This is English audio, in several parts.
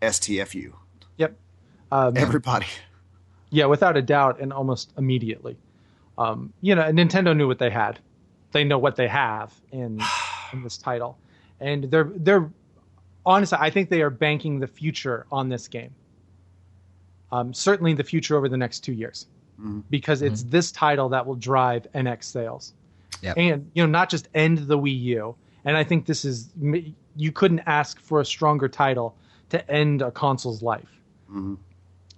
STFU. Yep. Everybody. Yeah, without a doubt, and almost immediately. Nintendo knew what they had. They know what they have in this title, and they're honestly, I think they are banking the future on this game. Certainly the future over the next 2 years, because it's this title that will drive NX sales, and not just end the Wii U. And I think you couldn't ask for a stronger title to end a console's life.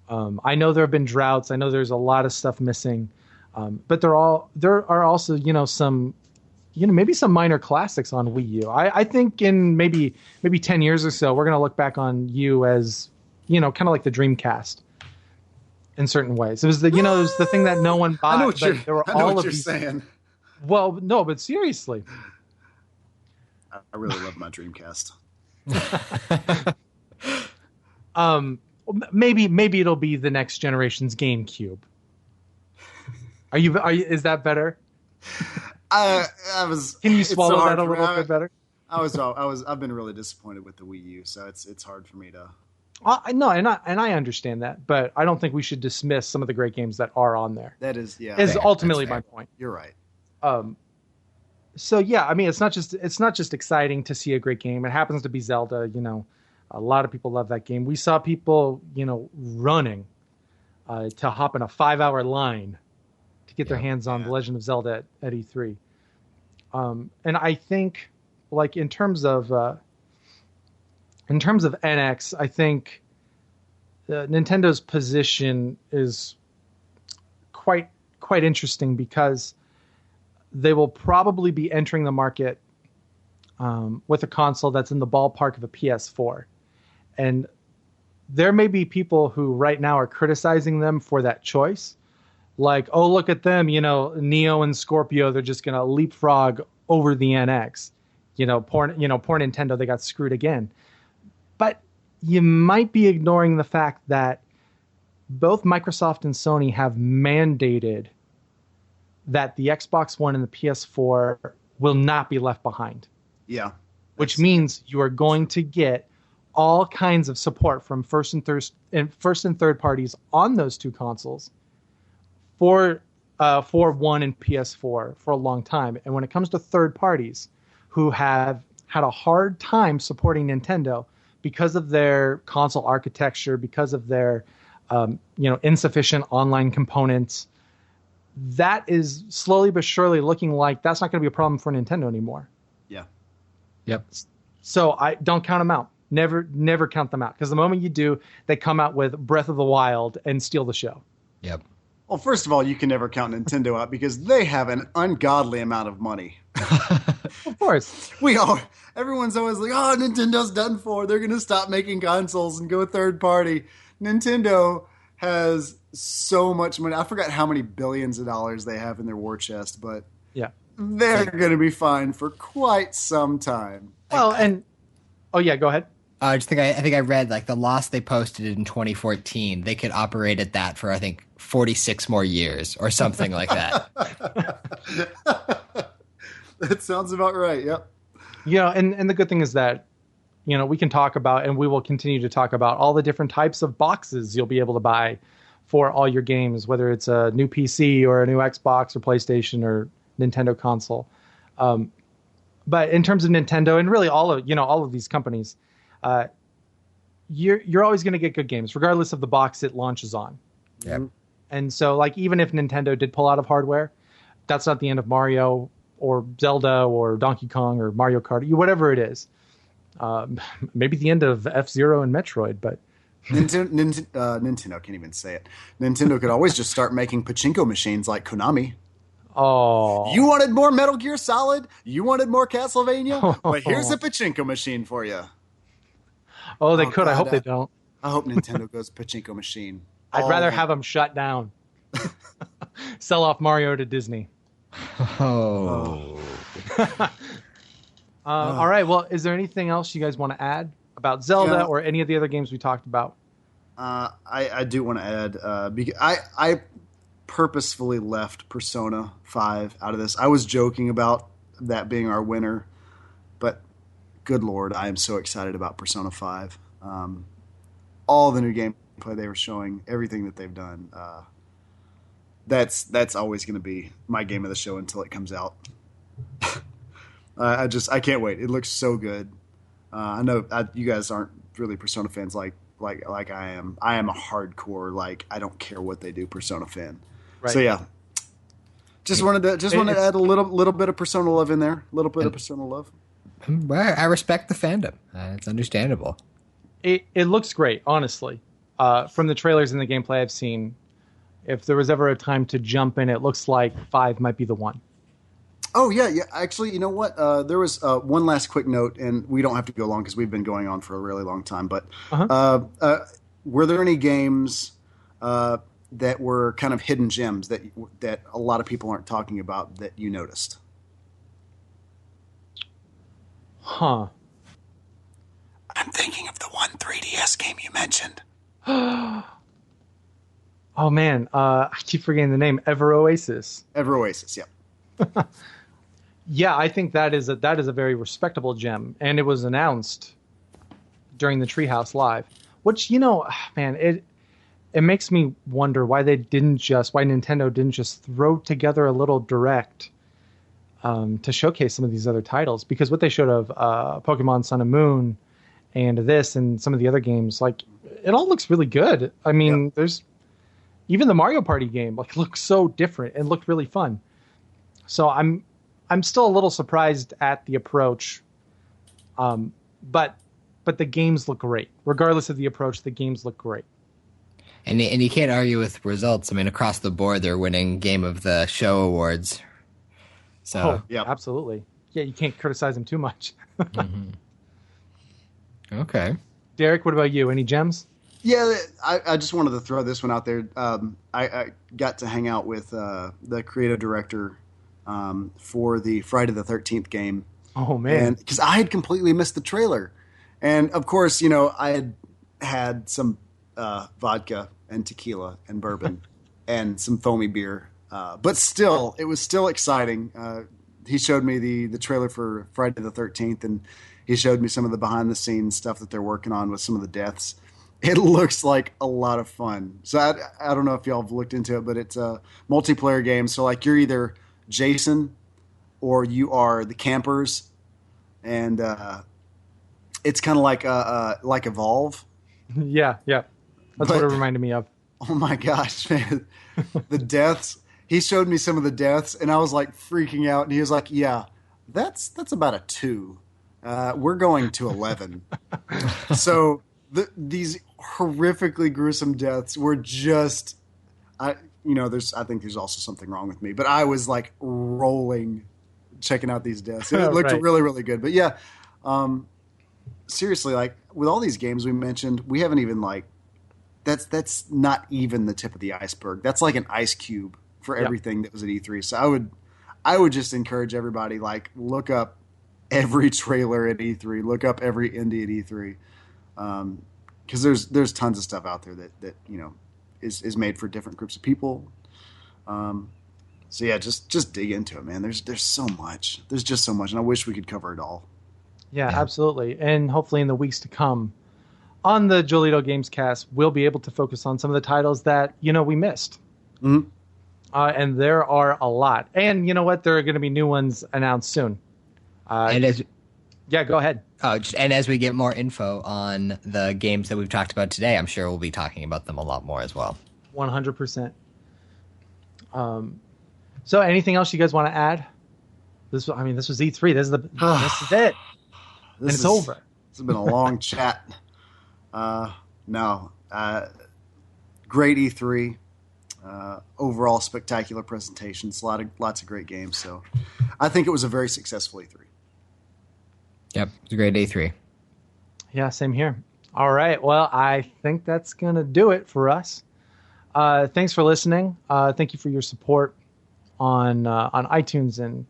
I know there have been droughts. I know there's a lot of stuff missing, but there are also some. Maybe some minor classics on Wii U. I think in maybe 10 years or so, we're going to look back on U as, kind of like the Dreamcast in certain ways. It was it was the thing that no one bought. I know what you're these saying. Well, no, but seriously. I really love my Dreamcast. Maybe it'll be the next generation's GameCube. Is that better? Can you swallow that a little bit better? I've been really disappointed with the Wii U, so it's hard for me to. No, and I understand that, but I don't think we should dismiss some of the great games that are on there. That is, yeah, is ultimately my point. You're right. So yeah, I mean, it's not just exciting to see a great game. It happens to be Zelda. A lot of people love that game. We saw people, running to hop in a 5-hour line to get their hands on The Legend of Zelda at E3. And I think, like in terms of NX, I think Nintendo's position is quite interesting because they will probably be entering the market with a console that's in the ballpark of a PS4, and there may be people who right now are criticizing them for that choice. Like, oh, look at them, Neo and Scorpio, they're just going to leapfrog over the NX. Poor Nintendo, they got screwed again. But you might be ignoring the fact that both Microsoft and Sony have mandated that the Xbox One and the PS4 will not be left behind. Yeah. Which means you are going to get all kinds of support from first and third parties on those two consoles for One and PS4 for a long time. And when it comes to third parties who have had a hard time supporting Nintendo because of their console architecture, because of their insufficient online components, that is slowly but surely looking like that's not going to be a problem for Nintendo anymore. Yeah. Yep. So I don't count them out. Never count them out, because the moment you do, they come out with Breath of the Wild and steal the show. Yep. Well, first of all, you can never count Nintendo out because they have an ungodly amount of money. Of course. Everyone's always like, oh, Nintendo's done for. They're going to stop making consoles and go third party. Nintendo has so much money. I forgot how many billions of dollars they have in their war chest, but yeah, they're going to be fine for quite some time. Well, oh yeah, go ahead. I think I read like the loss they posted in 2014. They could operate at that for I think 46 more years or something like that. That sounds about right. Yep. Yeah, and the good thing is that we can talk about, and we will continue to talk about, all the different types of boxes you'll be able to buy for all your games, whether it's a new PC or a new Xbox or PlayStation or Nintendo console. But in terms of Nintendo and really all of these companies, you're always going to get good games regardless of the box it launches on. Yeah. And so, like, even if Nintendo did pull out of hardware, that's not the end of Mario or Zelda or Donkey Kong or Mario Kart, whatever it is. Maybe the end of F-Zero and Metroid, but Nintendo can't even say it. Nintendo could always just start making pachinko machines like Konami. Oh, you wanted more Metal Gear Solid? You wanted more Castlevania? Well, here's a pachinko machine for you. Oh, they could. God, I hope they don't. I hope Nintendo goes pachinko machine. I'd rather have them shut down. Sell off Mario to Disney. Oh. All right. Well, is there anything else you guys want to add about Zelda or any of the other games we talked about? I do want to add, because I purposefully left Persona 5 out of this. I was joking about that being our winner, but good Lord, I am so excited about Persona 5. all the new gameplay they were showing, everything that they've done. That's always going to be my game of the show until it comes out. I can't wait. It looks so good. I know you guys aren't really Persona fans like I am. I am a hardcore, like, I don't care what they do Persona fan. Right. So yeah, just wanted to add a little bit of Persona love in there. A little bit of Persona love. Well, I respect the fandom. It's understandable. It looks great, honestly. From the trailers and the gameplay I've seen, if there was ever a time to jump in, it looks like 5 might be the one. Oh, yeah. Actually, you know what? There was one last quick note, and we don't have to go long because we've been going on for a really long time. But were there any games that were kind of hidden gems that a lot of people aren't talking about that you noticed? Huh. I'm thinking of the one 3DS game you mentioned. Oh, man. I keep forgetting the name. Ever Oasis. Ever Oasis, yep. Yeah, I think that is a very respectable gem, and it was announced during the Treehouse Live, which, man, it makes me wonder why Nintendo didn't just throw together a little direct to showcase some of these other titles, because what they showed of Pokemon Sun and Moon and this and some of the other games, like, it all looks really good. I mean, There's even the Mario Party game, like, looks so different and looked really fun. So I'm still a little surprised at the approach, but the games look great. Regardless of the approach, the games look great. And you can't argue with results. I mean, across the board, they're winning Game of the Show awards. So, absolutely. Yeah, you can't criticize them too much. Mm-hmm. Okay. Derrick, what about you? Any gems? Yeah, I just wanted to throw this one out there. I got to hang out with the creative director for the Friday the 13th game. Oh, man. Because I had completely missed the trailer. And, of course, I had some vodka and tequila and bourbon and some foamy beer. But still, it was still exciting. He showed me the trailer for Friday the 13th, and he showed me some of the behind-the-scenes stuff that they're working on with some of the deaths. It looks like a lot of fun. So I don't know if y'all have looked into it, but it's a multiplayer game. So, like, you're either Jason or you are the campers, and it's kind of like Evolve. Yeah. That's what it reminded me of. Oh my gosh, man. The deaths. He showed me some of the deaths, and I was like freaking out, and he was like, yeah, that's about a 2. We're going to 11. So these horrifically gruesome deaths were just, I think there's also something wrong with me, but I was like rolling checking out these deaths. It looked really, really good. But yeah, seriously, like, with all these games we mentioned, we haven't even, like, that's not even the tip of the iceberg. That's like an ice cube for everything that was at E3. So I would just encourage everybody, like, look up every trailer at E3, look up every indie at E3, because there's tons of stuff out there that is made for different groups of people. So yeah, just dig into it, man. There's so much. There's just so much, and I wish we could cover it all. Yeah, absolutely. And hopefully in the weeks to come on the Joleedo Gamescast, we'll be able to focus on some of the titles that, we missed. Mm-hmm. And there are a lot. And you know what? There are going to be new ones announced soon. Go ahead. And as we get more info on the games that we've talked about today, I'm sure we'll be talking about them a lot more as well. 100%. So anything else you guys want to add? This was E3. This is it. It's over. It's been a long chat. Great E3. Overall spectacular presentations. Lots of great games. So I think it was a very successful E3. Yep, it was a great E3. Yeah, same here. All right. Well, I think that's going to do it for us. Thanks for listening. Thank you for your support on iTunes and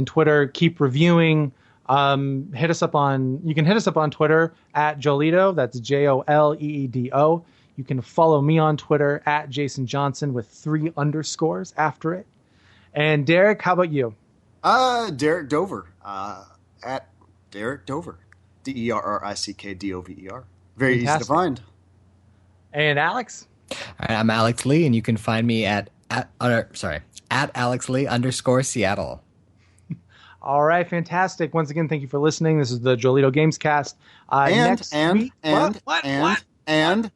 Twitter. Keep reviewing. You can hit us up on Twitter at Joleedo. That's JOLEEDO. You can follow me on Twitter at Jason Johnson with 3 underscores after it. And Derrick, how about you? Derrick Dover. At Derrick Dover. DerrickDover. Very Fantastic. Easy to find. And Alex? All right, I'm Alex Lee, and you can find me at Alex Lee _Seattle. All right, fantastic. Once again, thank you for listening. This is the Joleedo Gamescast. And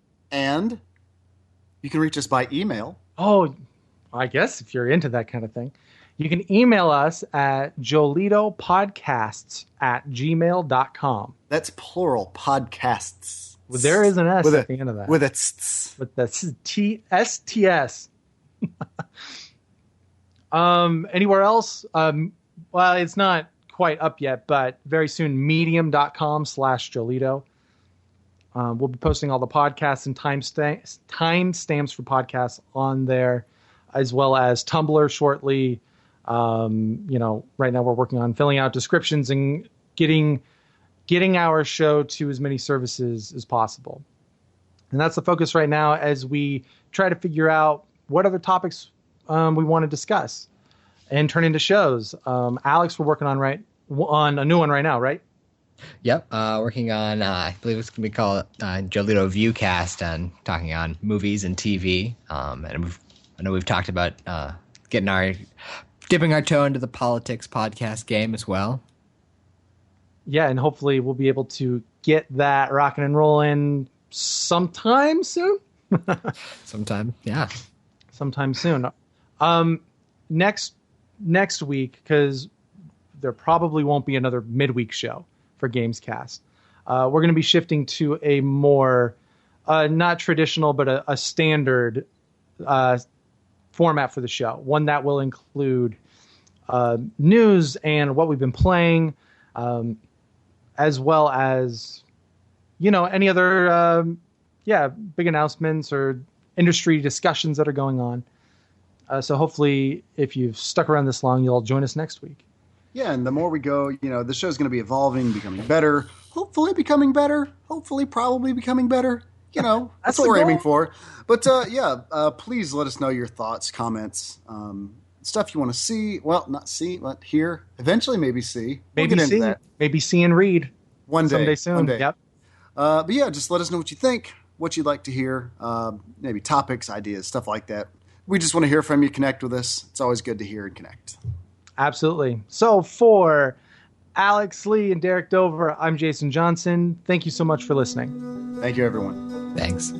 you can reach us by email. Oh, I guess if you're into that kind of thing. You can email us at joleedopodcasts@gmail.com. That's plural, podcasts. Well, there is an S at the end of that. With a tss. With the STS. Anywhere else? Well, it's not quite up yet, but very soon, medium.com/Joleedo. We'll be posting all the podcasts and timestamps for podcasts on there, as well as Tumblr shortly. Right now we're working on filling out descriptions and getting our show to as many services as possible. And that's the focus right now as we try to figure out what other topics we want to discuss and turn into shows. Alex, we're working on a new one right now, right? Yep, working on, I believe it's going to be called Joleedo Viewcast, and talking on movies and TV. And I know we've talked about dipping our toe into the politics podcast game as well. Yeah, and hopefully we'll be able to get that rocking and rolling sometime soon. Sometime soon. Next week, because there probably won't be another midweek show for Gamescast. We're going to be shifting to a more not traditional, but a standard format for the show. One that will include news and what we've been playing, as well as any other big announcements or industry discussions that are going on. So hopefully, if you've stuck around this long, you'll join us next week. Yeah, and the more we go, the show's going to be evolving, becoming better, hopefully becoming better, hopefully probably becoming better. That's what we're aiming for. But please let us know your thoughts, comments, stuff you want to see. Well, not see, but hear. Eventually, maybe see. Maybe we'll get into that. Maybe see and read. One day. Someday soon. One day. Yep. But yeah, just let us know what you think, what you'd like to hear, maybe topics, ideas, stuff like that. We just want to hear from you. Connect with us. It's always good to hear and connect. Absolutely. So for Alex Lee and Derrick Dover, I'm Jason Johnson. Thank you so much for listening. Thank you, everyone. Thanks.